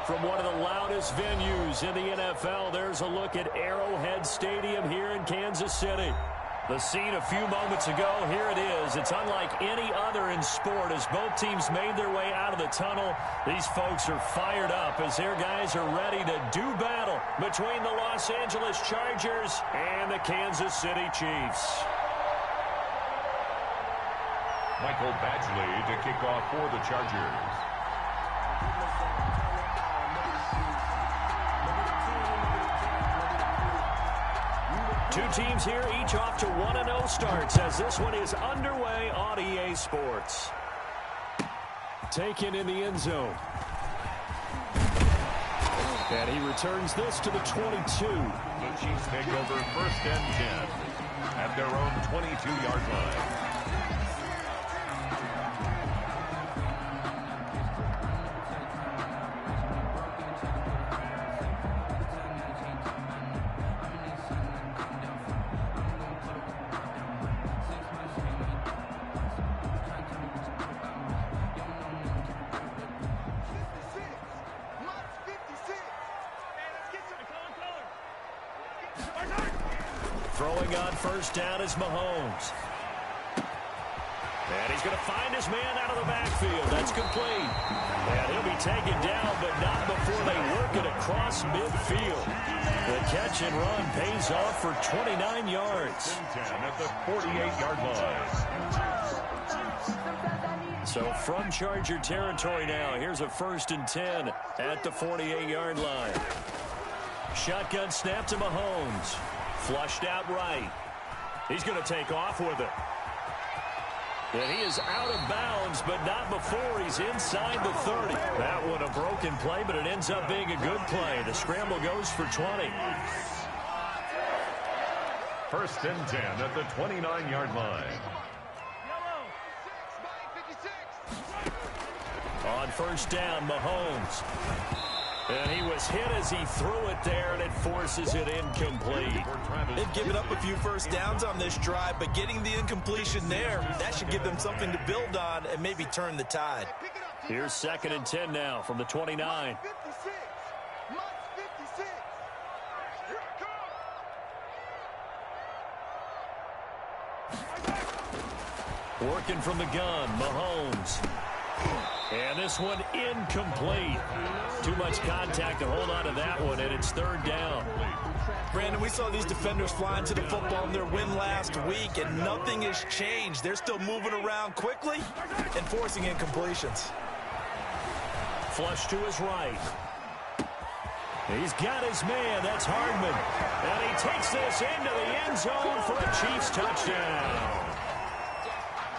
From one of the loudest venues in the NFL, there's a look at Arrowhead Stadium here in Kansas City. The scene a few moments ago, here it is. It's unlike any other in sport as both teams made their way out of the tunnel. These folks are fired up as their guys are ready to do battle between the Los Angeles Chargers and the Kansas City Chiefs. Michael Badgley to kick off for the Chargers. Two teams here, each off to 1-0 starts as this one is underway on EA Sports. Taken in the end zone. And he returns this to the 22. The Chiefs take over 1st and 10 at their own 22-yard line. Throwing on 1st down is Mahomes. And he's going to find his man out of the backfield. That's complete. And he'll be taken down, but not before they work it across midfield. The catch and run pays off for 29 yards. 10 at the 48-yard line. So from Charger territory now, here's a 1st and 10 at the 48-yard line. Shotgun snap to Mahomes. Flushed out right. He's going to take off with it. And he is out of bounds, but not before he's inside the 30. That one a broken play, but it ends up being a good play. The scramble goes for 20. 1st and 10 at the 29-yard line. On 1st down, Mahomes. And he was hit as he threw it there, and it forces it incomplete. They've given up a few 1st downs on this drive, but getting the incompletion there, that should give them something to build on and maybe turn the tide. Here's 2nd and 10 now from the 29. Working from the gun, Mahomes. And this one incomplete. Too much contact to hold on to that one, and it's 3rd down. Brandon, we saw these defenders flying to the football in their win last week, and nothing has changed. They're still moving around quickly and forcing incompletions. Flush to his right. He's got his man. That's Hardman. And he takes this into the end zone for a Chiefs touchdown.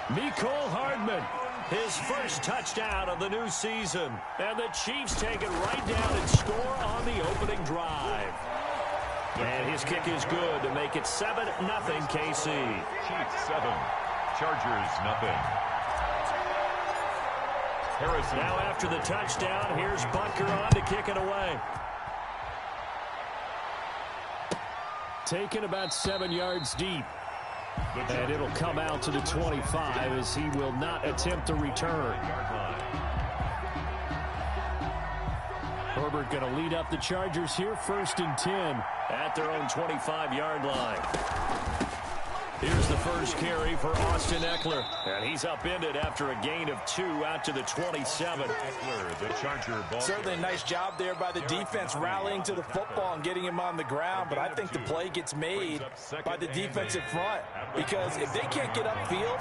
Mecole Hardman. His 1st touchdown of the new season. And the Chiefs take it right down and score on the opening drive. And his kick is good to make it 7-0 KC. Chiefs 7, Chargers 0. Harrison. Now after the touchdown, here's Butker on to kick it away. Taken about 7 yards deep. And it'll come out to the 25 as he will not attempt to return. Herbert going to lead up the Chargers here, 1st and 10 at their own 25-yard line. Here's the 1st carry for Austin Ekeler. And he's upended after a gain of 2 out to the 27. Ekeler, the Charger ball. Certainly a nice job there by the defense rallying to the football and getting him on the ground, but I think the play gets made by the defensive front because if they can't get upfield,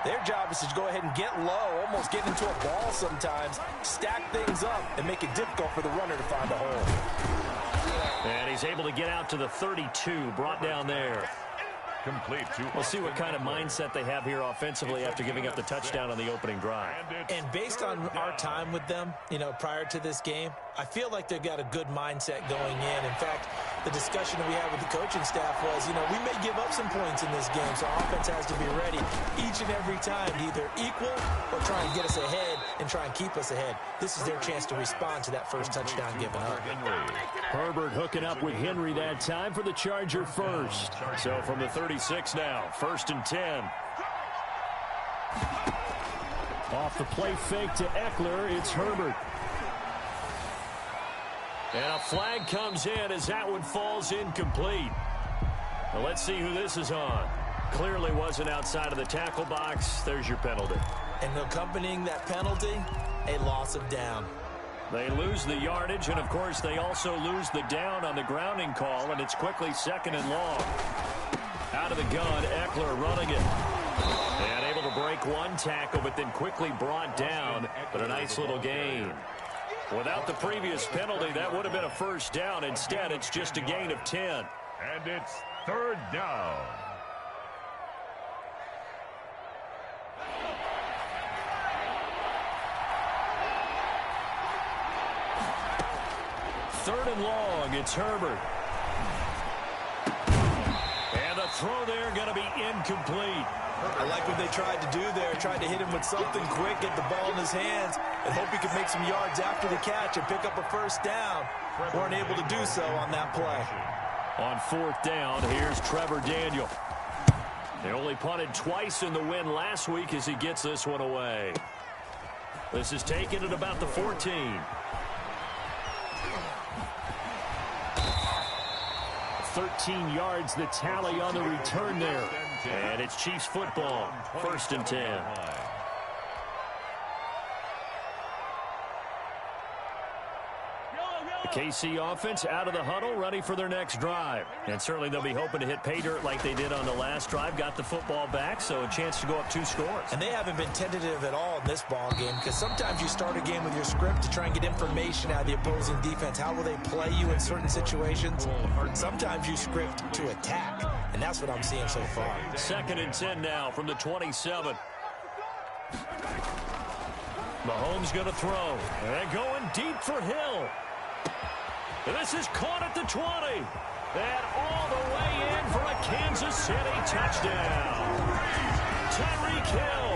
their job is to go ahead and get low, almost get into a ball sometimes, stack things up, and make it difficult for the runner to find a hole. And he's able to get out to the 32, brought down there. Complete. We'll see what kind of mindset they have here offensively after giving up the touchdown on the opening drive. And based on our time with them, prior to this game, I feel like they've got a good mindset going in. In fact, the discussion that we had with the coaching staff was, we may give up some points in this game, so offense has to be ready each and every time to either equal or try and get us ahead and try and keep us ahead. This is their chance to respond to that 1st touchdown given up. Herbert hooking up with Henry that time for the Charger 1st. So from the 36 now, 1st and 10. Off the play fake to Ekeler, it's Herbert. And a flag comes in as that one falls incomplete. Now let's see who this is on. Clearly wasn't outside of the tackle box. There's your penalty. And accompanying that penalty, a loss of down. They lose the yardage, and, of course, they also lose the down on the grounding call, and it's quickly 2nd and long. Out of the gun, Eckler running it. And able to break one tackle, but then quickly brought down, but a nice little gain. Without the previous penalty, that would have been a first down. Instead, it's just a gain of 10. And it's 3rd down. Third and long, it's Herbert. And the throw there going to be incomplete. I like what they tried to do there. Tried to hit him with something quick, get the ball in his hands, and hope he could make some yards after the catch and pick up a first down. Weren't able to do so on that play. On 4th down, here's Trevor Daniel. They only punted twice in the win last week as he gets this one away. This is taken at about the 14. 13 yards the tally on the return there. And it's Chiefs football, 1st and 10. The KC offense out of the huddle, ready for their next drive. And certainly they'll be hoping to hit pay dirt like they did on the last drive. Got the football back, so a chance to go up 2 scores. And they haven't been tentative at all in this ball game, because sometimes you start a game with your script to try and get information out of the opposing defense. How will they play you in certain situations? Sometimes you script to attack, and that's what I'm seeing so far. 2nd and 10 now from the 27. Mahomes going to throw. And going deep for Hill. This is caught at the 20. And all the way in for a Kansas City touchdown. Tyreek Hill,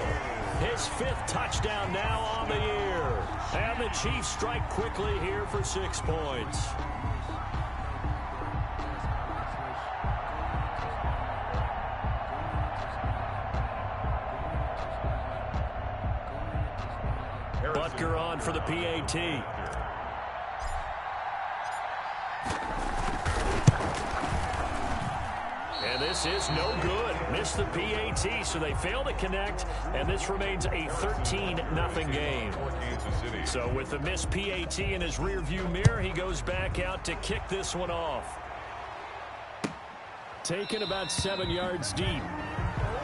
his 5th touchdown now on the year. And the Chiefs strike quickly here for 6 points. Butker on for the PAT. And this is no good. Missed the PAT, so they fail to connect, and this remains a 13-0 game. So with the missed PAT in his rearview mirror, he goes back out to kick this one off. Taken about 7 yards deep.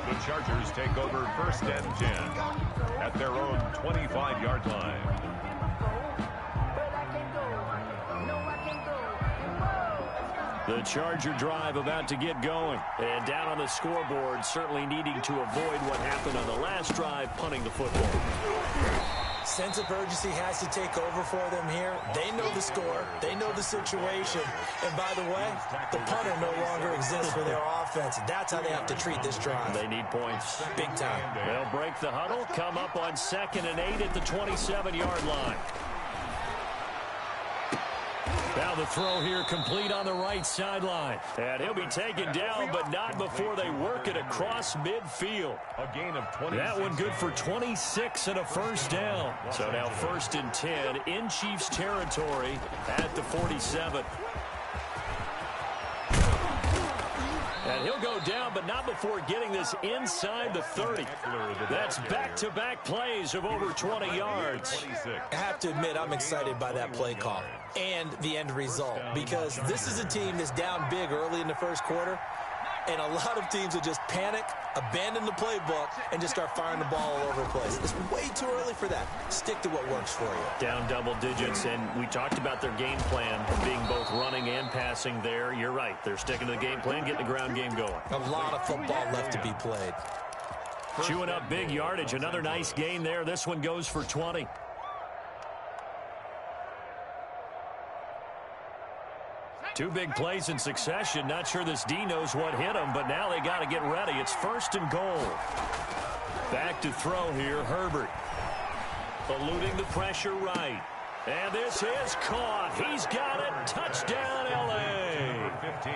The Chargers take over 1st and 10 at their own 25-yard line. The Charger drive about to get going. And down on the scoreboard, certainly needing to avoid what happened on the last drive, punting the football. Sense of urgency has to take over for them here. They know the score. They know the situation. And by the way, the punter no longer exists for their offense. That's how they have to treat this drive. They need points. Big time. They'll break the huddle, come up on 2nd and 8 at the 27-yard line. Now the throw here complete on the right sideline. And he'll be taken down, but not before they work it across midfield. A gain of 20. That one good for 26 and a first down. So now 1st and 10 in Chiefs territory at the 47. And he'll go down, but not before getting this inside the 30. That's back-to-back plays of over 20 yards. I have to admit, I'm excited by that play call and the end result, because this is a team that's down big early in the first quarter, and a lot of teams will just panic, abandon the playbook, and just start firing the ball all over the place. It's way too early for that. Stick to what works for you. Down double digits, and we talked about their game plan being both running and passing there. You're right. They're sticking to the game plan, getting the ground game going. A lot of football left to be played. Chewing up big yardage. Another nice gain there. This one goes for 20. Two big plays in succession. Not sure this D knows what hit him, but now they got to get ready. It's 1st and goal. Back to throw here, Herbert. Eluding the pressure right. And this is caught. He's got it. Touchdown, L.A. 15.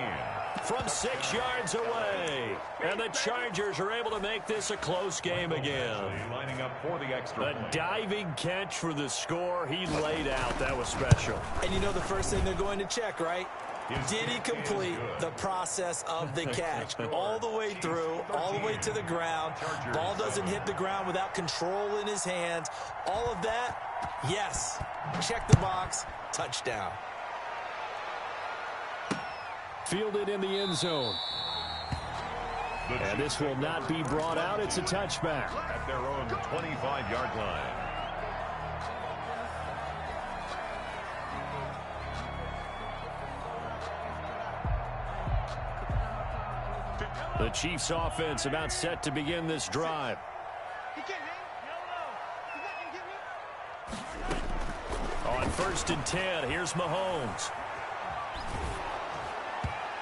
From 6 yards away. And the Chargers are able to make this a close game again. Lining up for the extra. A diving catch for the score. He laid out. That was special. And you know the first thing they're going to check, right? Did he complete the process of the catch? All the way through, all the way to the ground. Ball doesn't hit the ground without control in his hands. All of that, yes. Check the box. Touchdown. Fielded in the end zone. And this will not be brought out. It's a touchback. At their own 25-yard line. The Chiefs offense about set to begin this drive. On 1st and 10, here's Mahomes.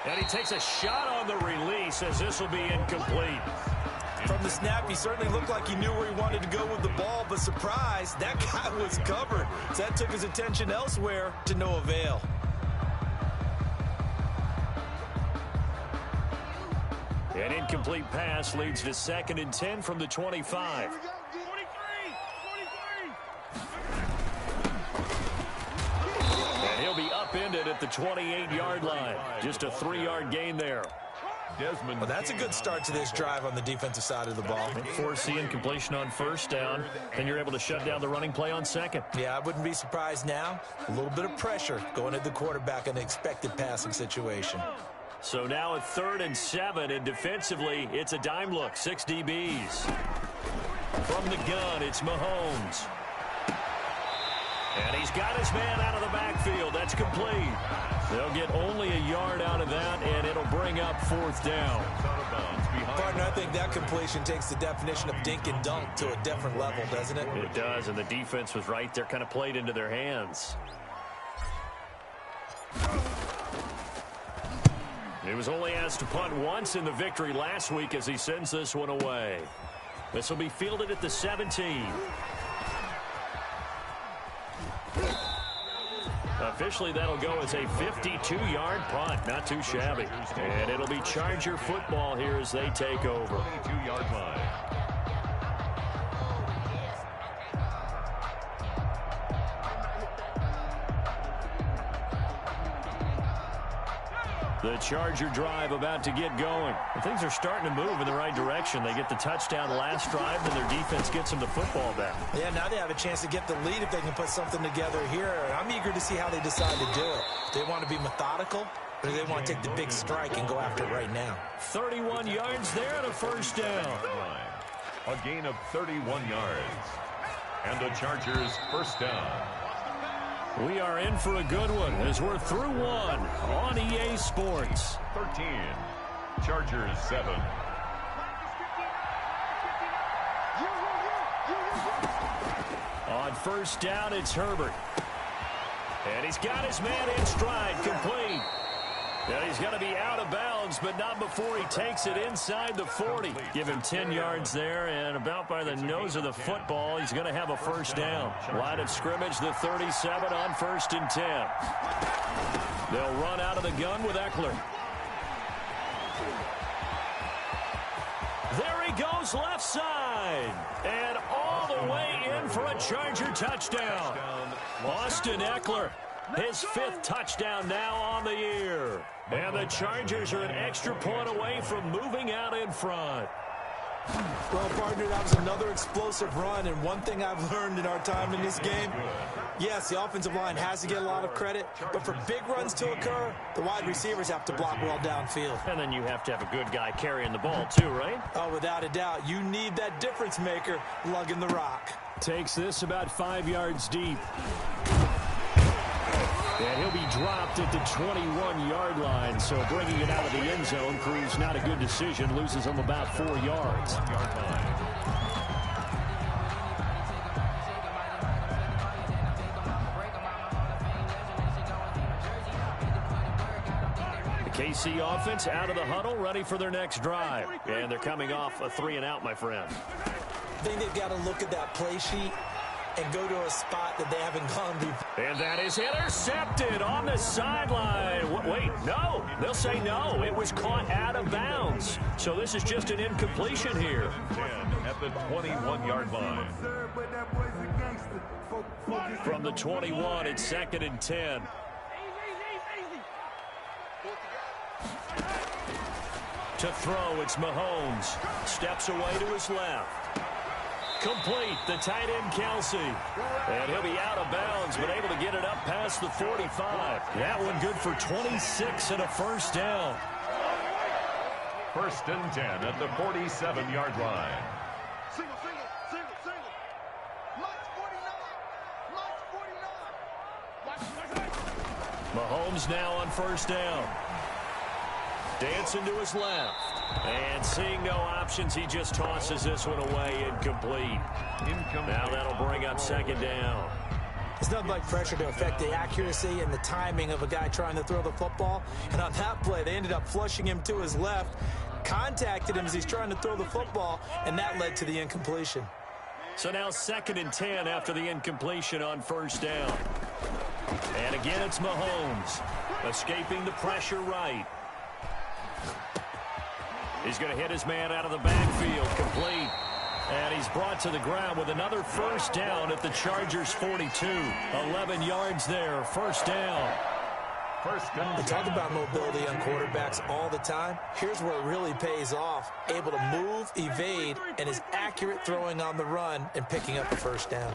And he takes a shot on the release as this will be incomplete. From the snap, he certainly looked like he knew where he wanted to go with the ball, but surprise, that guy was covered. So that took his attention elsewhere to no avail. An incomplete pass leads to 2nd and 10 from the 25. And he'll be upended at the 28-yard line. Just a 3-yard gain there. Well, that's a good start to this drive on the defensive side of the ball. Foreseeing completion on 1st down, and you're able to shut down the running play on 2nd. Yeah, I wouldn't be surprised now. A little bit of pressure going at the quarterback in an expected passing situation. So now at 3rd and 7, and defensively, it's a dime look, 6 DBs. From the gun, it's Mahomes. And he's got his man out of the backfield. That's complete. They'll get only a yard out of that, and it'll bring up 4th down. Partner, I think that completion takes the definition of dink and dunk to a different level, doesn't it? It does, and the defense was right there, kind of played into their hands. He was only asked to punt once in the victory last week as he sends this one away. This will be fielded at the 17. Officially, that'll go as a 52-yard punt. Not too shabby. And it'll be Charger football here as they take over. 22-yard line. The Charger drive about to get going. And things are starting to move in the right direction. They get the touchdown last drive, and their defense gets them the football back. Yeah, now they have a chance to get the lead if they can put something together here. I'm eager to see how they decide to do it. Do they want to be methodical, or do they want to take the big strike and go after it right now? 31 yards there and a 1st down. A gain of 31 yards. And the Chargers 1st down. We are in for a good one as we're through one on EA Sports. 13. Chargers 7. On 1st down, it's Herbert. And he's got his man in stride, complete. And he's going to be out of bounds, but not before he takes it inside the 40. Give him 10 yards there, and about by the nose of the football, he's going to have a 1st down. Line of scrimmage, the 37 on 1st and 10. They'll run out of the gun with Eckler. There he goes left side. And all the way in for a Charger touchdown. Austin Eckler. His 5th touchdown now on the year. And the Chargers are an extra point away from moving out in front. Well, partner, that was another explosive run, and one thing I've learned in our time in this game, yes, the offensive line has to get a lot of credit, but for big runs to occur, the wide receivers have to block well downfield. And then you have to have a good guy carrying the ball too, right? Oh, without a doubt. You need that difference maker lugging the rock. Takes this about 5 yards deep. And he'll be dropped at the 21-yard line, so bringing it out of the end zone proves not a good decision. Loses him about 4 yards. The KC offense out of the huddle, ready for their next drive. And they're coming off a 3-and-out, my friend. I think they've got to look at that play sheet and go to a spot that they haven't gone before. And that is intercepted on the sideline. Wait, no. They'll say no. It was caught out of bounds. So this is just an incompletion here. 10 at the 21-yard line. From the 21, it's 2nd and 10. To throw, it's Mahomes. Steps away to his left. Complete, the tight end Kelsey. And he'll be out of bounds, but able to get it up past the 45. That one good for 26 and a first down. 1st and 10 at the 47-yard line. Mahomes now on 1st down. Dancing to his left. And seeing no options, he just tosses this one away, incomplete. Now that'll bring up 2nd down. It's nothing like pressure to affect the accuracy and the timing of a guy trying to throw the football. And on that play, they ended up flushing him to his left, contacted him as he's trying to throw the football, and that led to the incompletion. So now 2nd and 10 after the incompletion on 1st down. And again, it's Mahomes escaping the pressure right. He's going to hit his man out of the backfield, complete. And he's brought to the ground with another first down at the Chargers' 42. 11 yards there, first down. We talk about mobility on quarterbacks all the time. Here's where it really pays off. Able to move, evade, and is accurate throwing on the run and picking up the first down.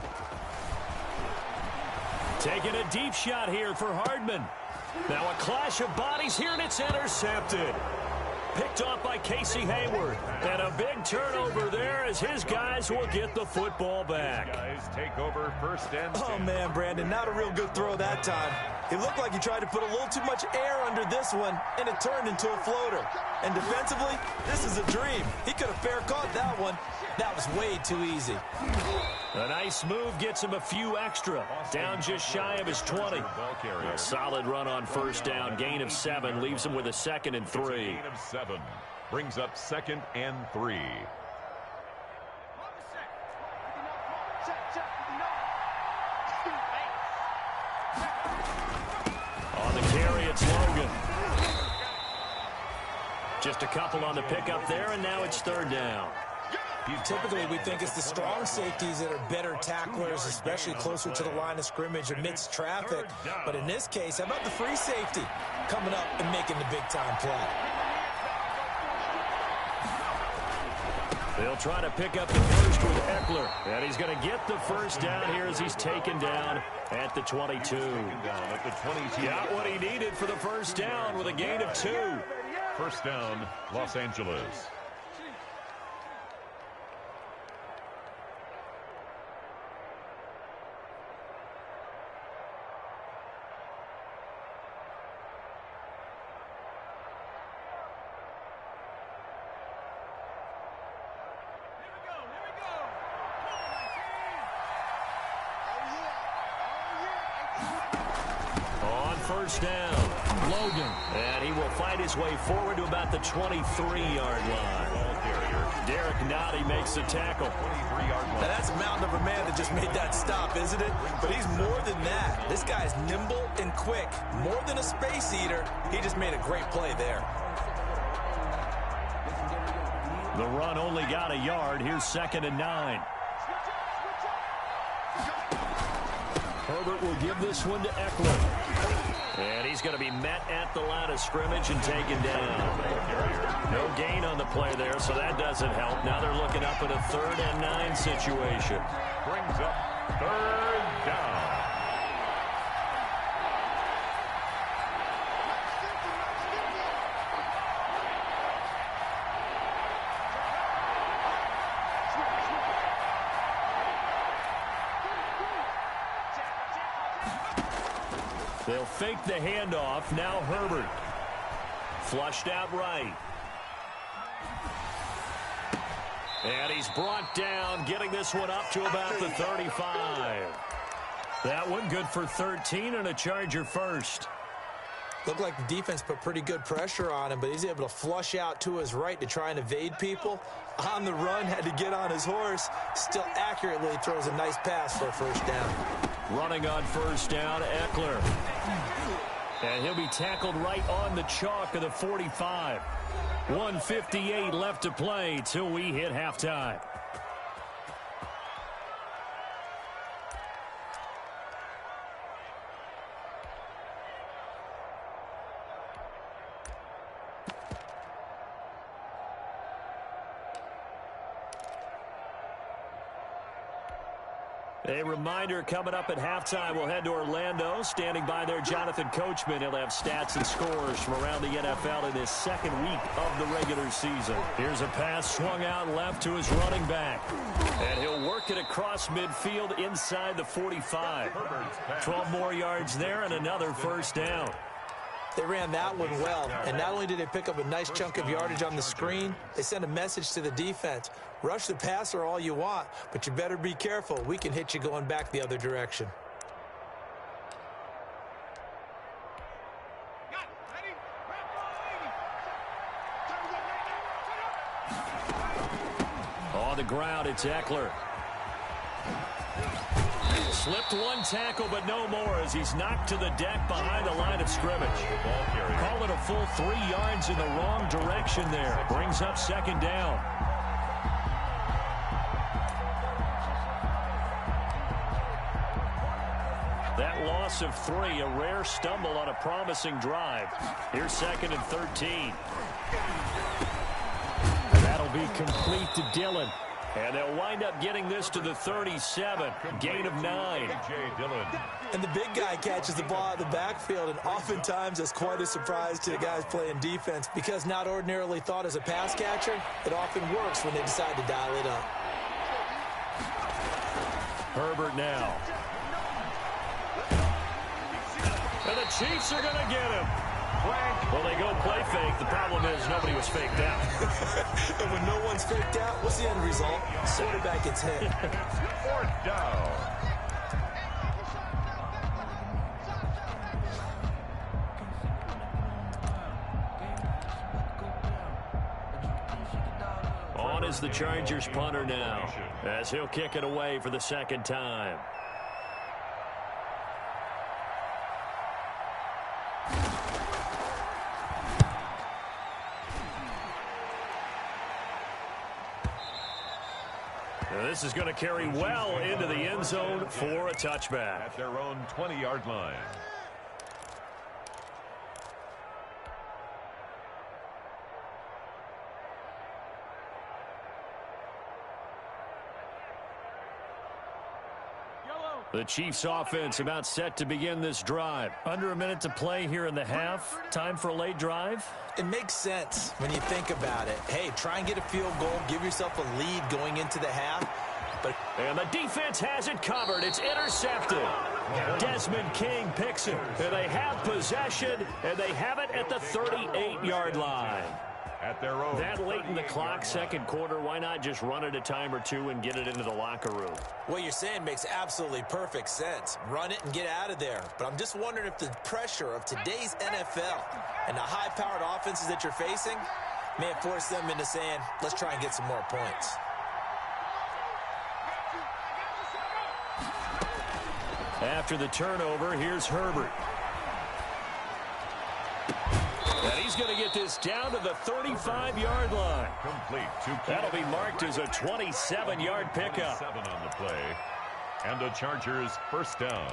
Taking a deep shot here for Hardman. Now a clash of bodies here, and it's intercepted. Picked off by Casey Hayward. And a big turnover there as his guys will get the football back. Guys take over 1st and 10. Oh, man, Brandon, not a real good throw that time. It looked like he tried to put a little too much air under this one, and it turned into a floater. And defensively, this is a dream. He could have fair caught that one. That was way too easy. A nice move gets him a few extra. Down just shy of his 20. A solid run on 1st down. Gain of 7 leaves him with a 2nd and 3. Gain of 7 brings up 2nd and 3. On the carry, it's Logan. Just a couple on the pickup there, and now it's 3rd down. Typically, we think it's the strong safeties that are better tacklers, especially closer to the line of scrimmage amidst traffic. But in this case, how about the free safety coming up and making the big-time play? They'll try to pick up the first with Eckler. And he's going to get the first down here as he's taken down at the 22. Got what he needed for the first down with a gain of 2. 1st down, Los Angeles. First down, Logan. And he will fight his way forward to about the 23-yard line. Derek Nottie makes the tackle. 23-yard line. Now that's a mountain of a man that just made that stop, isn't it? But he's more than that. This guy's nimble and quick. More than a space eater. He just made a great play there. The run only got a yard. Here's 2nd and 9. Herbert will give this one to Eckler. And he's going to be met at the line of scrimmage and taken down. No gain on the play there, so that doesn't help. Now they're looking up at a 3rd and 9 situation. Brings up 3rd down. They'll fake the handoff. Now Herbert. Flushed out right. And he's brought down, getting this one up to about the 35. That one good for 13 and a Charger first. Looked like the defense put pretty good pressure on him, but he's able to flush out to his right to try and evade people. On the run, had to get on his horse. Still accurately throws a nice pass for a first down. Running on first down, Eckler. And he'll be tackled right on the chalk of the 45. 1:58 left to play till we hit halftime. A reminder, coming up at halftime, we'll head to Orlando. Standing by there, Jonathan Coachman. He'll have stats and scores from around the NFL in his second week of the regular season. Here's a pass swung out left to his running back. And he'll work it across midfield inside the 45. 12 more yards there and another first down. They ran that one well, and not only did they pick up a nice chunk of yardage on the screen, they sent a message to the defense. Rush the passer all you want, but you better be careful. We can hit you going back the other direction. On the ground, it's Eckler. Slipped one tackle, but no more as he's knocked to the deck behind the line of scrimmage. Call it a full 3 yards in the wrong direction there. Brings up second down. That loss of 3, a rare stumble on a promising drive. Here's second and 13. And that'll be complete to Dillon. And they'll wind up getting this to the 37. Gain of 9. And the big guy catches the ball out of the backfield, and oftentimes that's quite a surprise to the guys playing defense because not ordinarily thought as a pass catcher, it often works when they decide to dial it up. Herbert now. And the Chiefs are going to get him. Well, they go play fake. The problem is nobody was faked out. And when no one's faked out, what's the end result? Quarterback gets hit. Fourth down. On is the Chargers punter now, as he'll kick it away for the second time. This is going to carry well into the end zone for a touchback. At their own 20-yard line. The Chiefs offense about set to begin this drive. Under a minute to play here in the half. Time for a late drive. It makes sense when you think about it. Hey, try and get a field goal. Give yourself a lead going into the half. And the defense has it covered. It's intercepted. Desmond King picks it. And they have possession, and they have it at the 38-yard line. At their own that late in the clock, second quarter, why not just run it a time or two and get it into the locker room? What you're saying makes absolutely perfect sense. Run it and get out of there. But I'm just wondering if the pressure of today's NFL and the high-powered offenses that you're facing may have forced them into saying, let's try and get some more points. After the turnover, here's Herbert. And he's going to get this down to the 35-yard line. Complete. That'll be marked as a 27-yard pickup. 7 on the play. And the Chargers first down.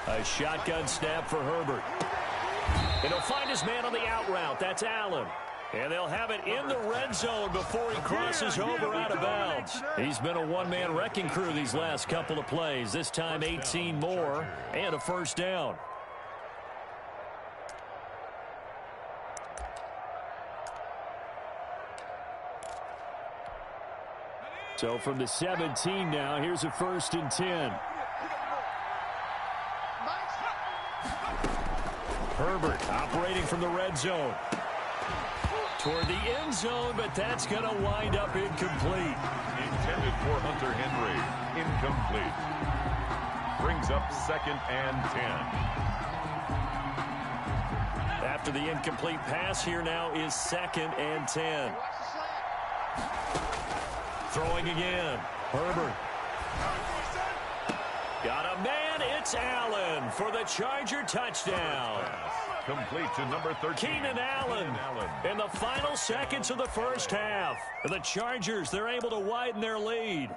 A shotgun snap for Herbert. And he'll find his man on the out route. That's Allen. And they'll have it in the red zone before he crosses over out of bounds. He's been a one-man wrecking crew these last couple of plays. This time 18 more and a first down. So from the 17 now, here's a 1st and 10. Herbert operating from the red zone. Toward the end zone, but that's going to wind up incomplete. Intended for Hunter Henry. Incomplete. Brings up 2nd and 10. After the incomplete pass, here now is 2nd and 10. Throwing again. Herbert. Got a man. It's Allen for the Charger touchdown. Complete to number 13. Keenan Allen in the final seconds of the first half. The Chargers, they're able to widen their lead.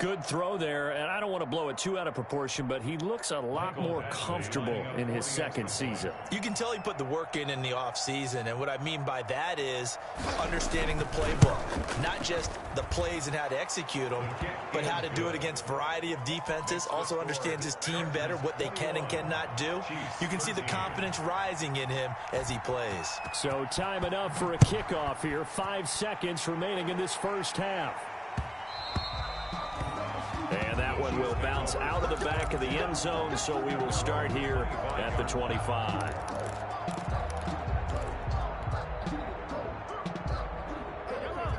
Good throw there, and I don't want to blow it too out of proportion, but he looks a lot more comfortable in his second season. You can tell he put the work in the offseason, and what I mean by that is understanding the playbook. Not just the plays and how to execute them, but how to do it against a variety of defenses. Also understands his team better, what they can and cannot do. You can see the confidence rising in him as he plays. So time enough for a kickoff here. 5 seconds remaining in this first half. And that one will bounce out of the back of the end zone, so we will start here at the 25.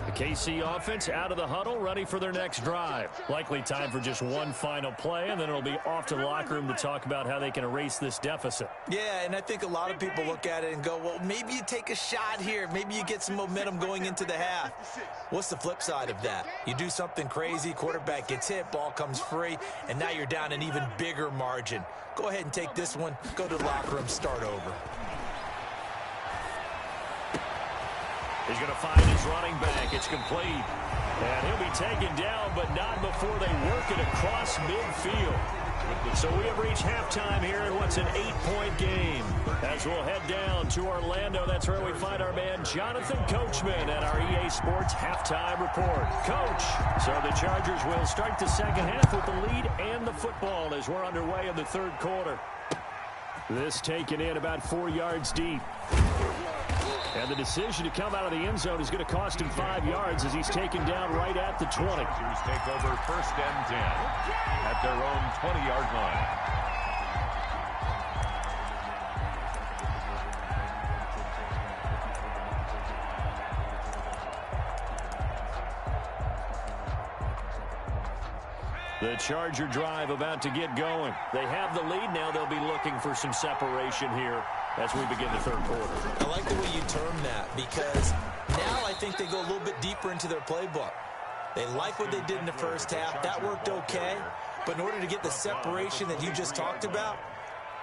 The KC offense out of the huddle, ready for their next drive. Likely time for just one final play, and then it'll be off to the locker room to talk about how they can erase this deficit. Yeah, and I think a lot of people look at it and go, well, maybe you take a shot here. Maybe you get some momentum going into the half. What's the flip side of that? You do something crazy, quarterback gets hit, ball comes free, and now you're down an even bigger margin. Go ahead and take this one, go to the locker room, start over. He's going to find his running back. It's complete. And he'll be taken down, but not before they work it across midfield. So we have reached halftime here in what's an 8-point game. As we'll head down to Orlando, that's where we find our man Jonathan Coachman at our EA Sports Halftime Report. Coach, so the Chargers will start the second half with the lead and the football as we're underway in the third quarter. This taken in about 4 yards deep. And the decision to come out of the end zone is going to cost him 5 yards as he's taken down right at the 20. Chargers take over 1st and 10 at their own 20-yard line. The Charger drive about to get going. They have the lead now. They'll be looking for some separation here as we begin the third quarter. I like the way you term that because now I think they go a little bit deeper into their playbook. They like what they did in the first half. That worked okay. But in order to get the separation that you just talked about,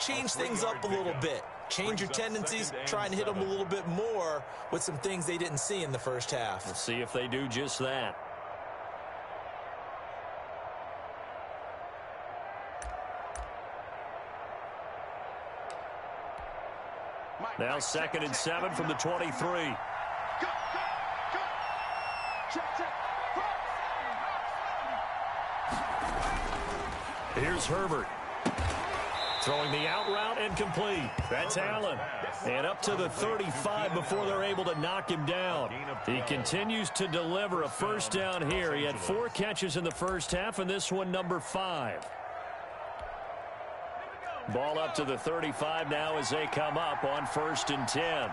change things up a little bit. Change your tendencies, try and hit them a little bit more with some things they didn't see in the first half. We'll see if they do just that. Now 2nd and 7 from the 23. Here's Herbert. Throwing the out route and complete. That's Allen. And up to the 35 before they're able to knock him down. He continues to deliver a first down here. He had 4 catches in the first half, and this one number 5. Ball up to the 35 now as they come up on 1st and 10.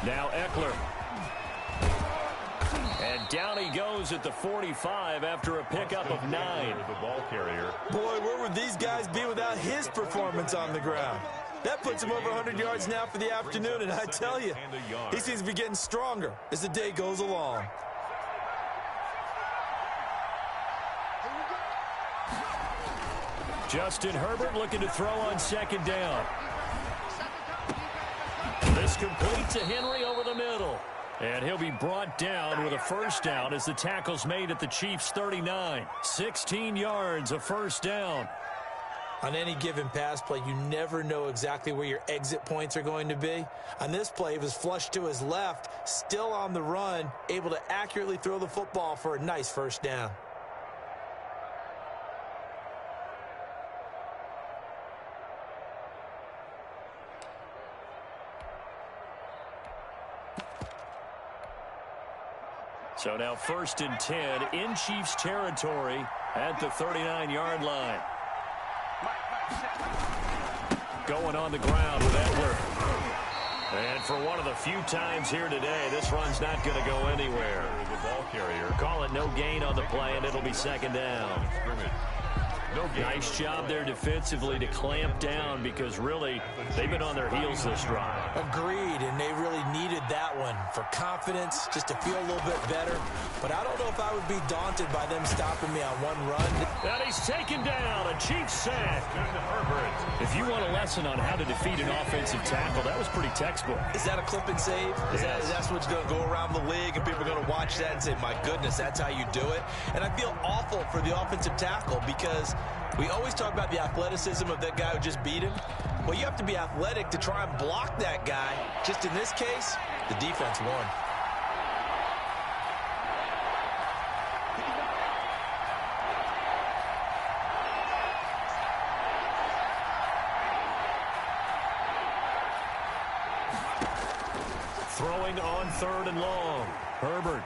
Now Eckler. And down he goes at the 45 after a pickup of 9. The ball carrier. Boy, where would these guys be without his performance on the ground? That puts him over 100 yards now for the afternoon, and I tell you, he seems to be getting stronger as the day goes along. Justin Herbert looking to throw on 2nd down. This complete to Henry over the middle. And he'll be brought down with a first down as the tackle's made at the Chiefs' 39. 16 yards, a first down. On any given pass play, you never know exactly where your exit points are going to be. On this play, he was flushed to his left, still on the run, able to accurately throw the football for a nice first down. So now 1st and 10 in Chiefs territory at the 39-yard line. Going on the ground with Eckler. And for one of the few times here today, this run's not going to go anywhere. The ball carrier. Call it no gain on the play, and it'll be second down. Nice job there defensively to clamp down because really they've been on their heels this drive. Agreed, and they really needed that one for confidence, just to feel a little bit better. But I don't know if I would be daunted by them stopping me on one run. And he's taken down, a Chiefs sack. If you want a lesson on how to defeat an offensive tackle, that was pretty textbook. Is that a clip and save? That's what's going to go around the league, and people are going to watch that and say, my goodness, that's how you do it. And I feel awful for the offensive tackle because we always talk about the athleticism of that guy who just beat him. Well, you have to be athletic to try and block that guy. Just in this case, the defense won. Throwing on 3rd and long. Herbert.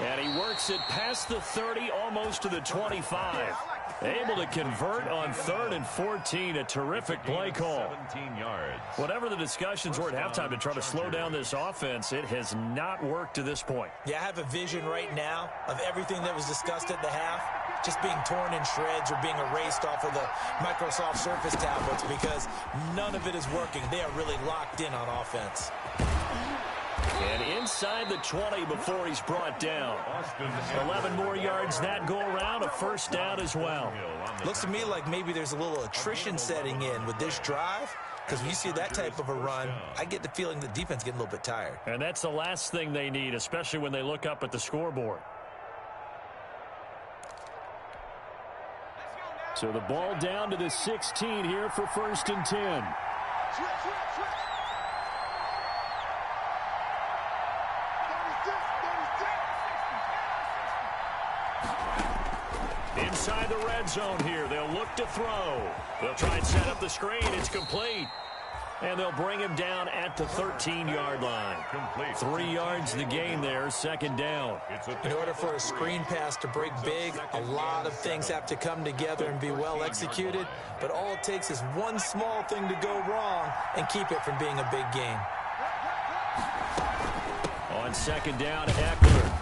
And he works it past the 30, almost to the 25. Able to convert on 3rd and 14. A terrific play call. 17 yards. Whatever the discussions were at halftime to try to slow down this offense, it has not worked to this point. Yeah, I have a vision right now of everything that was discussed at the half just being torn in shreds or being erased off of the Microsoft Surface tablets because none of it is working. They are really locked in on offense. And inside the 20 before he's brought down. 11 more yards that go around, a first down as well. Looks to me like maybe there's a little attrition setting in with this drive, because when you see that type of a run, I get the feeling the defense getting a little bit tired. And that's the last thing they need, especially when they look up at the scoreboard. So the ball down to the 16 here for 1st and 10. Inside the red zone here. They'll look to throw. They'll try and set up the screen. It's complete. And they'll bring him down at the 13-yard line. 3 yards the gain there, second down. In order for a screen pass to break big, a lot of things have to come together and be well executed. But all it takes is one small thing to go wrong and keep it from being a big gain. On second down, Eckler.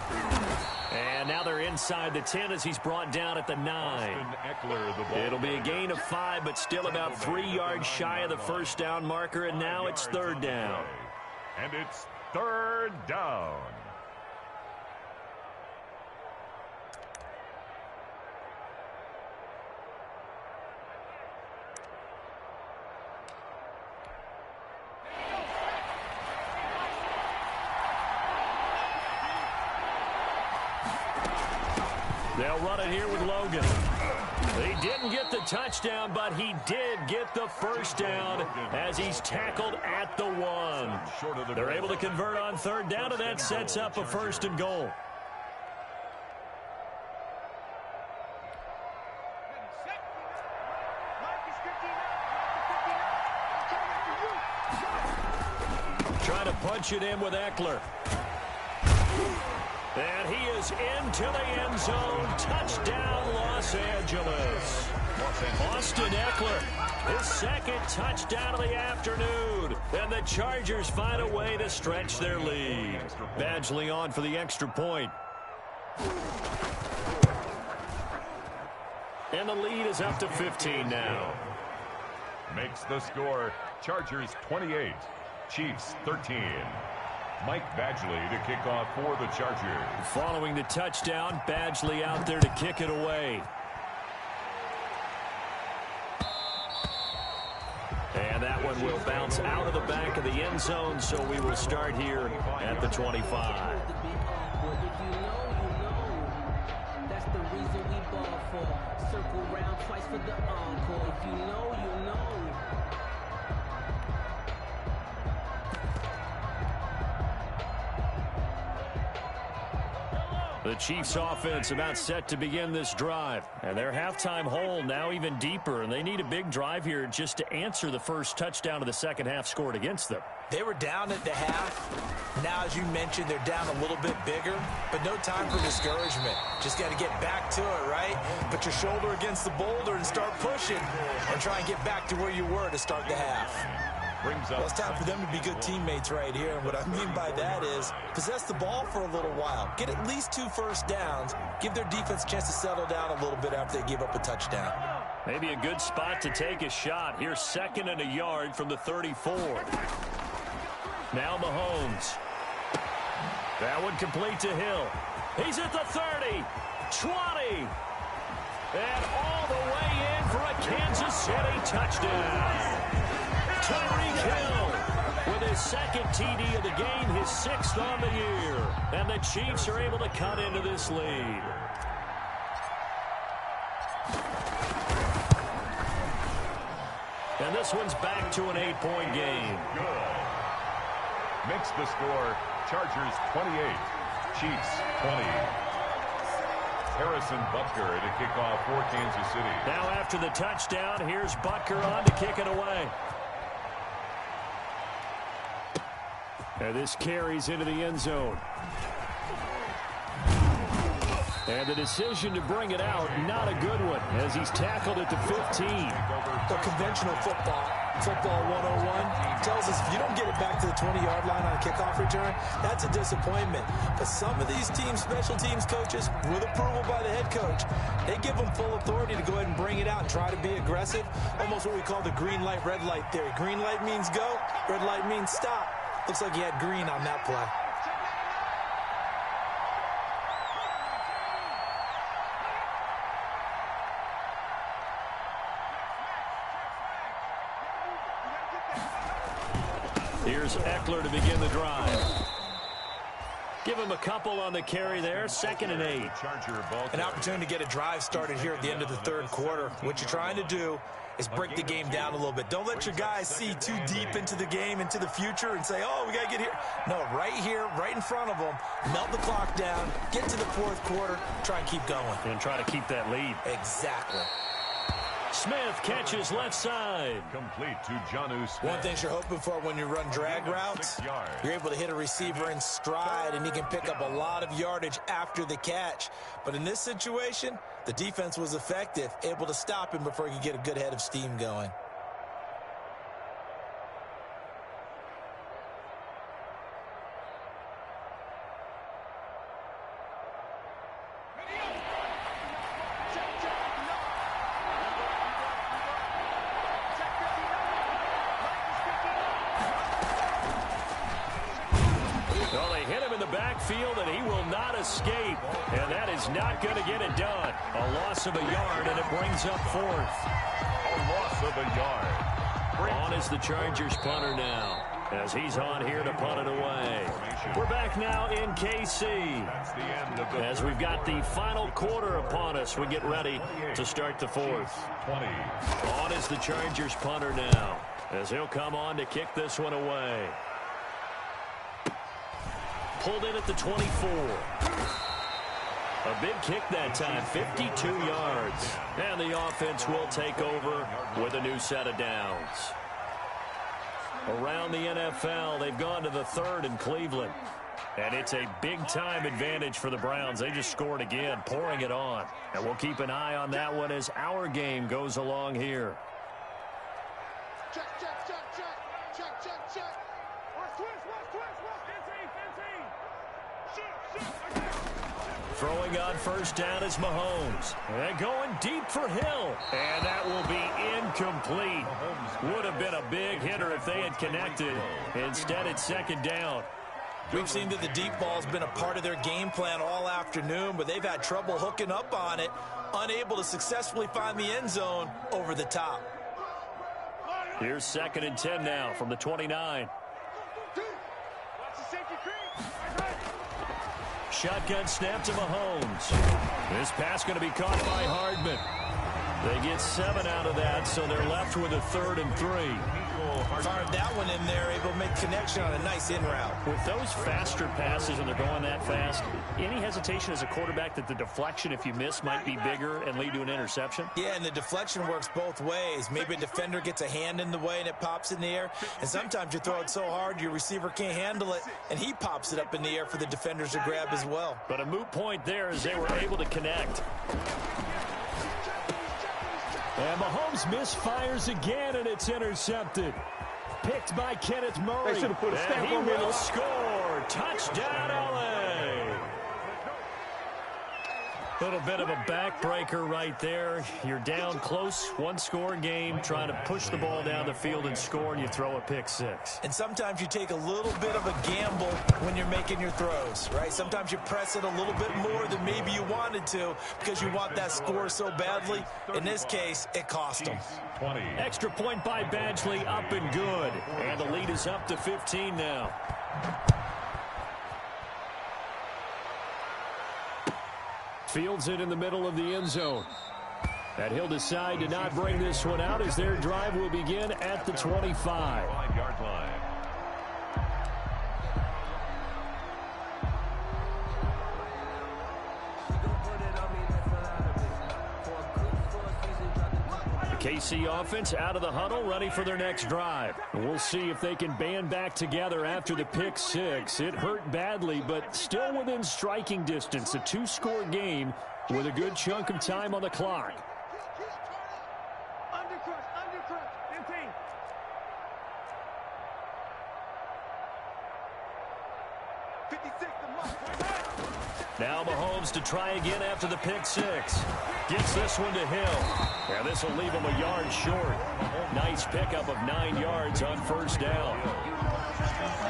And now they're inside the 10 as he's brought down at the 9. It'll be a gain of 5, but still about 3 yards shy of the first down marker, and now it's 3rd down. And it's 3rd down. They'll run it here with Logan. He didn't get the touchdown, but he did get the first down as he's tackled at the 1. They're able to convert on 3rd down, and that sets up a 1st and goal. Trying to punch it in with Eckler. And he is into the end zone. Touchdown, Los Angeles. Austin Eckler, his second touchdown of the afternoon. And the Chargers find a way to stretch their lead. Badgley on for the extra point. And the lead is up to 15 now. Makes the score Chargers 28, Chiefs 13. Mike Badgley to kick off for the Chargers. Following the touchdown, Badgley out there to kick it away. And that one will bounce out of the back of the end zone, so we will start here at the 25. That's the reason we ball for. Circle round twice for the encore. If you know, you know. The Chiefs offense about set to begin this drive. And their halftime hole now even deeper. And they need a big drive here just to answer the first touchdown of the second half scored against them. They were down at the half. Now, as you mentioned, they're down a little bit bigger. But no time for discouragement. Just got to get back to it, right? Put your shoulder against the boulder and start pushing. And try and get back to where you were to start the half. brings up... Well, it's time for them to be good teammates right here. And what I mean by that is possess the ball for a little while. Get at least 2 first downs. Give their defense a chance to settle down a little bit after they give up a touchdown. Maybe a good spot to take a shot. Here's 2nd and a yard from the 34. Now Mahomes. That one complete to Hill. He's at the 30, 20, and all the way in for a Kansas City touchdown. Tyreek Hill with his 2nd TD of the game, his 6th on the year. And the Chiefs are able to cut into this lead. And this one's back to an 8-point game. Good. Makes the score, Chargers 28, Chiefs 20. Harrison Butker to kick off for Kansas City. Now after the touchdown, here's Butker on to kick it away. And this carries into the end zone. And the decision to bring it out, not a good one, as he's tackled at the 15. The conventional football 101, tells us if you don't get it back to the 20-yard line on a kickoff return, that's a disappointment. But some of these teams, special teams coaches, with approval by the head coach, they give them full authority to go ahead and bring it out and try to be aggressive. Almost what we call the green light, red light theory. Green light means go, red light means stop. Looks like he had green on that play. Here's Eckler to begin the drive. Give him a couple on the carry there. 2nd and 8. An opportunity to get a drive started here at the end of the 3rd quarter. What you're trying to do is break the game down a little bit. Don't let your guys see too deep into the game, into the future, and say, oh, we got to get here. No, right here, right in front of them, melt the clock down, get to the 4th quarter, try and keep going. And try to keep that lead. Exactly. Smith catches left side. Complete to Jonnu Smith. One thing you're hoping for when you run drag routes, you're able to hit a receiver in stride, and he can pick up a lot of yardage after the catch. But in this situation, the defense was effective, able to stop him before he could get a good head of steam going. Well, they hit him in the backfield, and he will not escape. And that is not going to get it done. A loss of a yard, and it brings up 4th. A loss of a yard. On is the Chargers punter now, as he's on here to punt it away. We're back now in KC. That's the end of the as we've got the final quarter upon us, we get ready to start the 4th. 20. On is the Chargers punter now, as he'll come on to kick this one away. Pulled in at the 24. A big kick that time, 52 yards. And the offense will take over with a new set of downs. Around the NFL, they've gone to the 3rd in Cleveland. And it's a big-time advantage for the Browns. They just scored again, pouring it on. And we'll keep an eye on that one as our game goes along here. Check, check, check, check. Check, check, check. Throwing on first down is Mahomes. And going deep for Hill. And that will be incomplete. Would have been a big hitter if they had connected. Instead, it's 2nd down. We've seen that the deep ball's been a part of their game plan all afternoon, but they've had trouble hooking up on it, unable to successfully find the end zone over the top. Here's 2nd and 10 now from the 29. Shotgun snap to Mahomes. This pass going to be caught by Hardman. They get 7 out of that, so they're left with a 3rd and 3. Fired that one in there, able to make connection on a nice in route. With those faster passes and they're going that fast, any hesitation as a quarterback that the deflection, if you miss, might be bigger and lead to an interception? Yeah, and the deflection works both ways. Maybe a defender gets a hand in the way and it pops in the air. And sometimes you throw it so hard your receiver can't handle it, and he pops it up in the air for the defenders to grab as well. But a moot point there as they were able to connect. And Mahomes misfires again, and it's intercepted. picked by Kenneth Murray. They should have put a stamp on me. He will score. Touchdown, LA. Little bit of a backbreaker right there. You're down close, one-score game, trying to push the ball down the field and score, and you throw a pick six. And sometimes you take a little bit of a gamble when you're making your throws, right? Sometimes you press it a little bit more than maybe you wanted to because you want that score so badly. In this case, it cost them. 20. Extra point by Badgley, up and good. And the lead is up to 15 now. Fields it in the middle of the end zone. And he'll decide to not bring this one out as their drive will begin at the 25. 5-yard line. The KC offense out of the huddle, ready for their next drive. And we'll see if they can band back together after the pick six. It hurt badly, but still within striking distance. A two-score game with a good chunk of time on the clock. Now Mahomes to try again after the pick six. Gets this one to Hill. And this will leave him a yard short. Nice pickup of 9 yards on first down.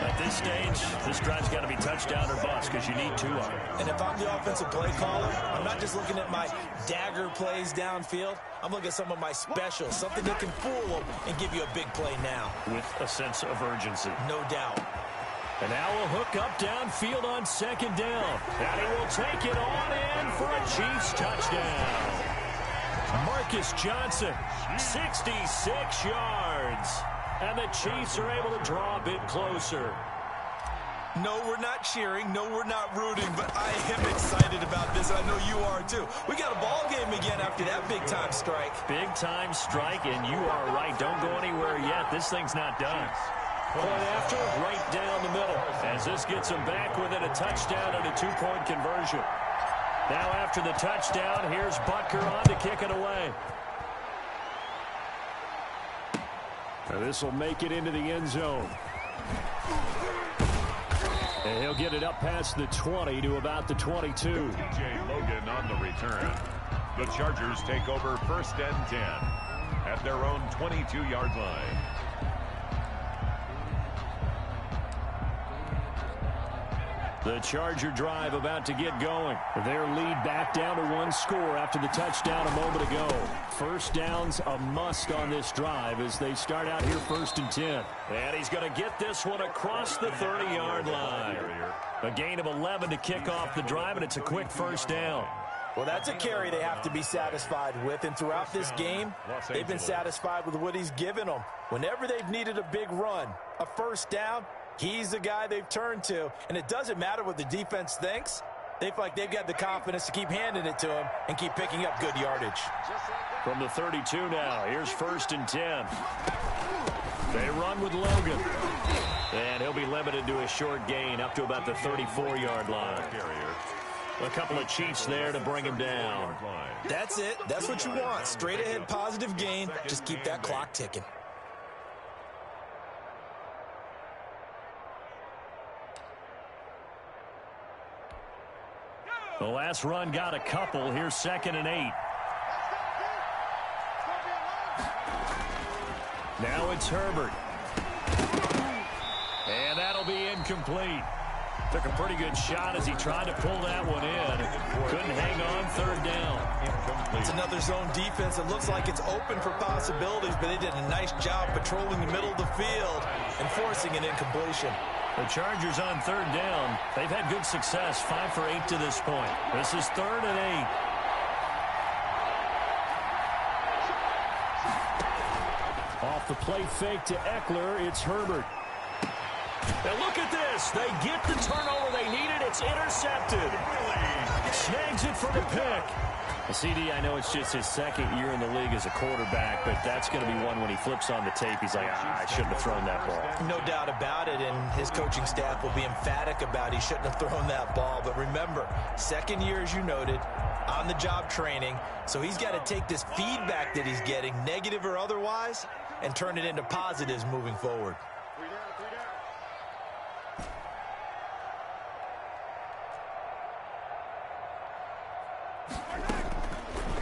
At this stage, this drive's got to be touchdown or bust because you need 2 of them. And if I'm the offensive play caller, I'm not just looking at my dagger plays downfield. I'm looking at some of my specials, something that can fool them and give you a big play now. With a sense of urgency. No doubt. And now a hook up downfield on second down. And he will take it on in for a Chiefs touchdown. Marcus Johnson, 66 yards. And the Chiefs are able to draw a bit closer. No, we're not cheering. No, we're not rooting. But I am excited about this. I know you are, too. We got a ball game again after that big-time strike. Big-time strike, and you are right. Don't go anywhere yet. This thing's not done. Point after, right down the middle. As this gets them back within a touchdown and a 2-point conversion. Now after the touchdown, here's Butker on to kick it away. And this will make it into the end zone. And he'll get it up past the 20 to about the 22. TJ Logan on the return. The Chargers take over 1st and 10 at their own 22-yard line. The Charger drive about to get going. Their lead back down to 1 score after the touchdown a moment ago. First down's a must on this drive as they start out here 1st and 10. And he's going to get this one across the 30-yard line. A gain of 11 to kick off the drive, and it's a quick first down. Well, that's a carry they have to be satisfied with, and throughout this game, they've been satisfied with what he's given them. Whenever they've needed a big run, a first down, he's the guy they've turned to, and it doesn't matter what the defense thinks. They feel like they've got the confidence to keep handing it to him and keep picking up good yardage. From the 32 now, here's 1st and 10. They run with Logan. And he'll be limited to a short gain up to about the 34-yard line. A couple of Chiefs there to bring him down. That's it. That's what you want. Straight ahead positive gain. Just keep that clock ticking. The last run got a couple. Here's 2nd and 8. Now it's Herbert. And that'll be incomplete. Took a pretty good shot as he tried to pull that one in. Couldn't hang on 3rd down. It's another zone defense. It looks like it's open for possibilities, but they did a nice job patrolling the middle of the field and forcing an incompletion. The Chargers on 3rd down. They've had good success, 5 for 8 to this point. This is 3rd and 8. Off the play fake to Eckler, it's Herbert. And look at this. They get the turnover they needed. It's intercepted. Snags it for the pick. Well, CD, I know it's just his second year in the league as a quarterback, but that's going to be one when he flips on the tape. He's like, I shouldn't have thrown that ball. No doubt about it, and his coaching staff will be emphatic about he shouldn't have thrown that ball. But remember, second year, as you noted, on-the-job training, so he's got to take this feedback that he's getting, negative or otherwise, and turn it into positives moving forward.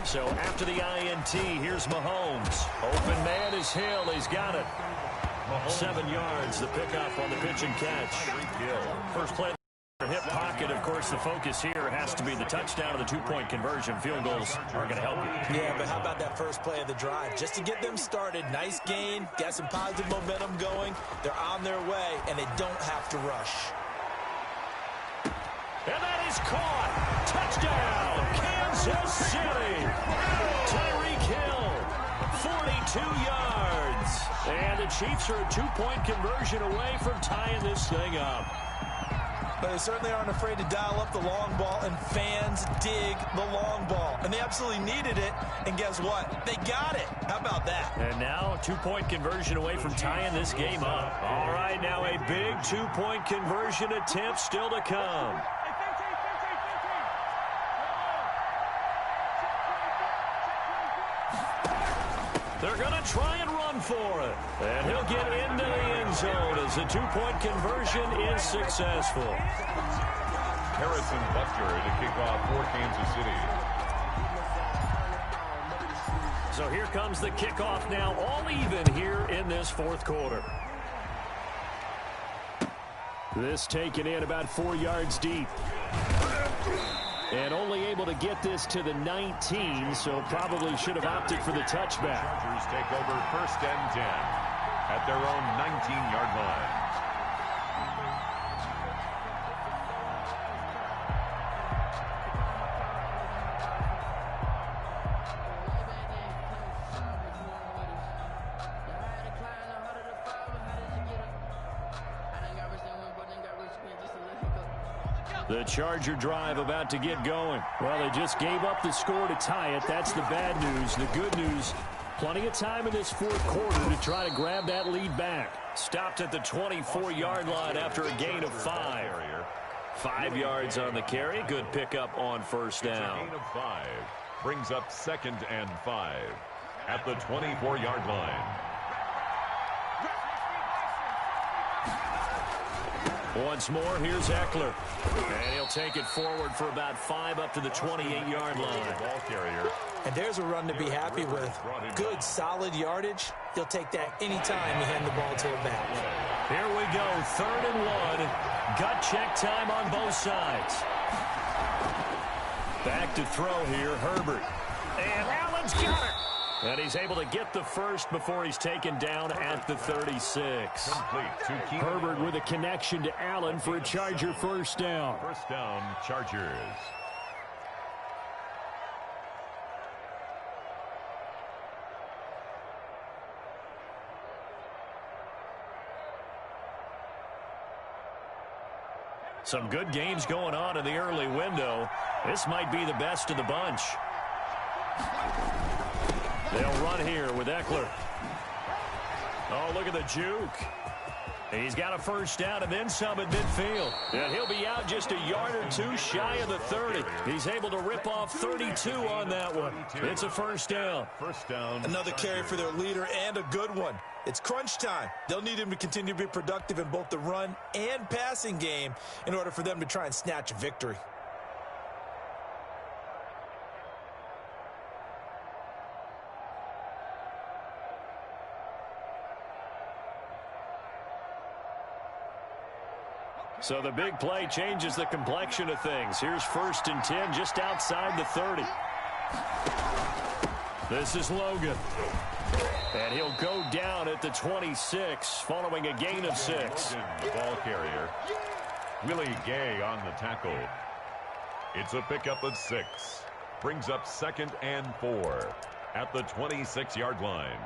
So after the INT, here's Mahomes. Open man is Hill. He's got it. 7 yards, the pickup on the pitch and catch. First play. Hip pocket, of course, the focus here has to be the touchdown or the two-point conversion. Field goals are going to help you. Yeah, but how about that first play of the drive? Just to get them started, nice gain, got some positive momentum going. They're on their way, and they don't have to rush. And that is caught. Touchdown, Kansas City. Tyreek Hill, 42 yards. And the Chiefs are a two-point conversion away from tying this thing up. But they certainly aren't afraid to dial up the long ball, and fans dig the long ball. And they absolutely needed it, and guess what? They got it. How about that? And now two-point conversion away from tying this game up. All right, now a big two-point conversion attempt still to come. They're going to try and run for it. And he'll get into the end zone as the two-point conversion is successful. Harrison Butker to kick off for Kansas City. So here comes the kickoff now, all even here in this fourth quarter. This taken in about 4 yards deep. And only able to get this to the 19, so probably should have opted for the touchback. Chargers take over 1st and 10 at their own 19-yard line. The Charger drive about to get going. Well, they just gave up the score to tie it. That's the bad news. The good news, plenty of time in this fourth quarter to try to grab that lead back. Stopped at the 24-yard line after a gain of 5. 5 yards on the carry. Good pickup on first down. Gain of 5 brings up 2nd and 5 at the 24-yard line. Once more, here's Eckler. And he'll take it forward for about 5 up to the 28-yard line. Ball carrier. And there's a run to be happy with. Good, solid yardage. He'll take that anytime you hand the ball to a back. Here we go, 3rd and 1. Gut check time on both sides. Back to throw here, Herbert. And Allen's got it. And he's able to get the first before he's taken down at the 36. Herbert with a connection to Allen for a Charger first down. First down, Chargers. Some good games going on in the early window. This might be the best of the bunch. They'll run here with Eckler. Oh, look at the juke. He's got a first down and then some at midfield. And he'll be out just a yard or two shy of the 30. He's able to rip off 32 on that one. It's a first down. First down. Another carry for their leader and a good one. It's crunch time. They'll need him to continue to be productive in both the run and passing game in order for them to try and snatch a victory. So the big play changes the complexion of things. Here's 1st and 10 just outside the 30. This is Logan. And he'll go down at the 26 following a gain of 6. The ball carrier. Willie Gay on the tackle. It's a pickup of 6. Brings up 2nd and 4 at the 26-yard line.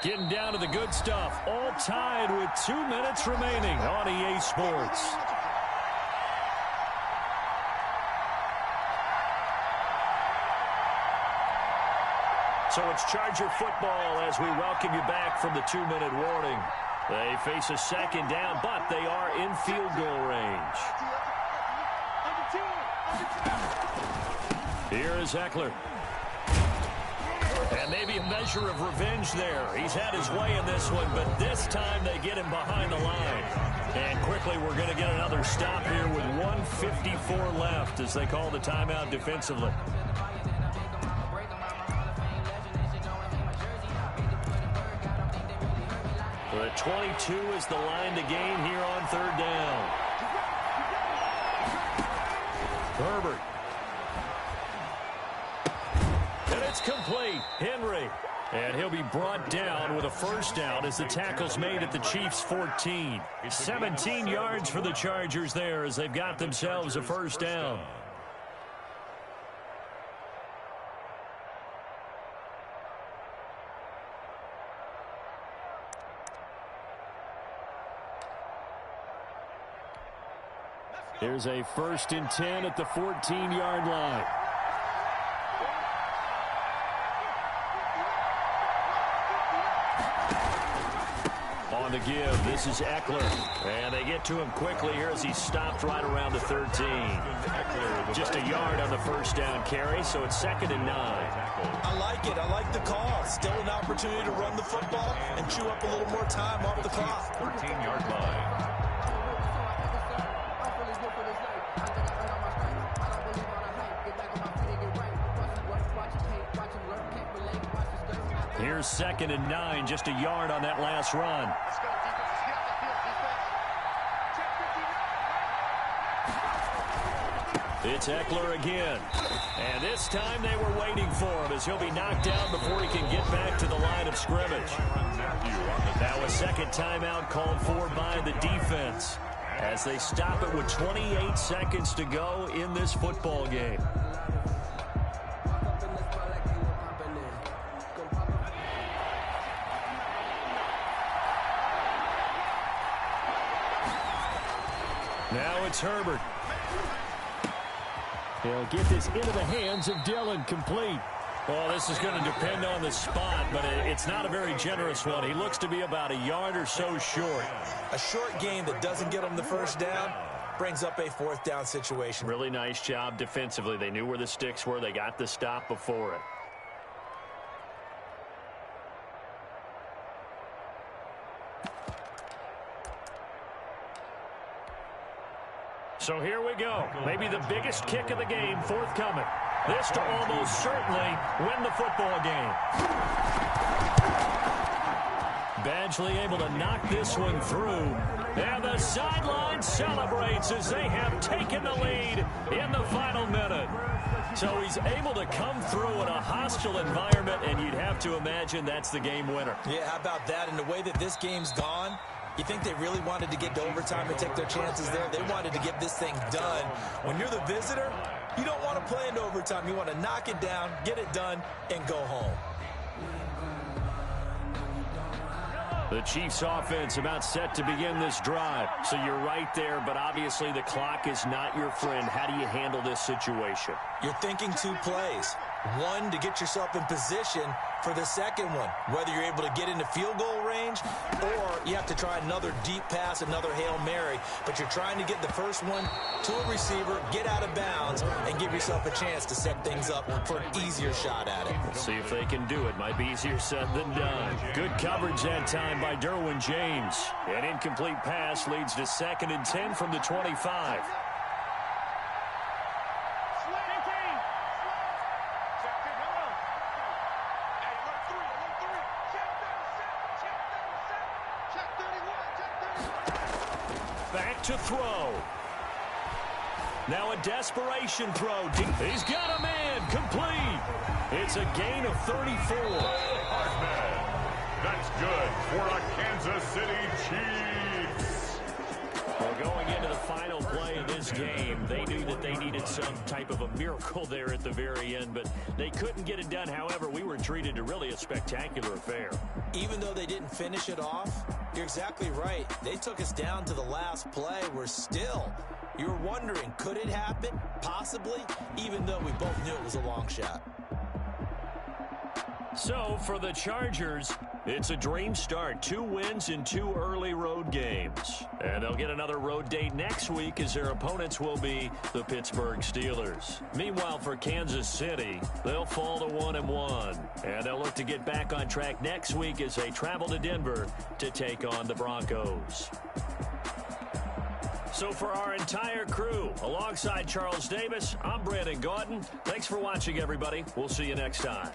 Getting down to the good stuff. All tied with 2 minutes remaining on EA Sports. So it's Charger football as we welcome you back from the 2-minute warning. They face a second down, but they are in field goal range. Here is Eckler. And maybe a measure of revenge there. He's had his way in this one, but this time they get him behind the line. And quickly we're going to get another stop here with 1:54 left as they call the timeout defensively. The 22 is the line to gain here on third down. Herbert. And it's complete. Henry. And he'll be brought down with a first down as the tackle's made at the Chiefs' 14. 17 yards for the Chargers there as they've got themselves a first down. Here's a 1st and 10 at the 14-yard line. On the give, this is Eckler. And they get to him quickly here as he's stopped right around the 13. Just a yard on the first down carry, so it's 2nd and 9. I like it. I like the call. Still an opportunity to run the football and chew up a little more time off the clock. 13-yard line. Here's 2nd and 9, just a yard on that last run. It's Eckler again. And this time they were waiting for him as he'll be knocked down before he can get back to the line of scrimmage. Now a second timeout called for by the defense as they stop it with 28 seconds to go in this football game. Now it's Herbert. He'll get this into the hands of Dillon, complete. Well, this is going to depend on the spot, but it's not a very generous one. He looks to be about a yard or so short. A short gain that doesn't get him the first down brings up a 4th down situation. Really nice job defensively. They knew where the sticks were. They got the stop before it. So here we go. Maybe the biggest kick of the game forthcoming. This to almost certainly win the football game. Badgley able to knock this one through. And the sideline celebrates as they have taken the lead in the final minute. So he's able to come through in a hostile environment, and you'd have to imagine that's the game winner. Yeah, how about that? And the way that this game's gone, you think they really wanted to get to overtime and take their chances there? They wanted to get this thing done. When you're the visitor, you don't want to play into overtime. You want to knock it down, get it done, and go home. The Chiefs offense about set to begin this drive. So you're right there, but obviously the clock is not your friend. How do you handle this situation? You're thinking 2 plays. One, to get yourself in position for the second one, whether you're able to get into field goal range or you have to try another deep pass, another Hail Mary. But you're trying to get the first one to a receiver, get out of bounds, and give yourself a chance to set things up for an easier shot at it. We'll see if they can do it. Might be easier said than done. Good coverage that time by Derwin James. An incomplete pass leads to 2nd and 10 from the 25. Back to throw. Now a desperation throw. He's got a man. Complete. It's a gain of 34. That's good for a Kansas City Chiefs. Well, going into the final play of this game, they knew that they needed some type of a miracle there at the very end, but they couldn't get it done. However, we were treated to really a spectacular affair. Even though they didn't finish it off, you're exactly right. They took us down to the last play. We're still, you were wondering, could it happen? Possibly, even though we both knew it was a long shot. So, for the Chargers, it's a dream start. 2 wins in 2 early road games. And they'll get another road date next week as their opponents will be the Pittsburgh Steelers. Meanwhile, for Kansas City, they'll fall to 1-1. And they'll look to get back on track next week as they travel to Denver to take on the Broncos. So for our entire crew, alongside Charles Davis, I'm Brandon Gaudin. Thanks for watching, everybody. We'll see you next time.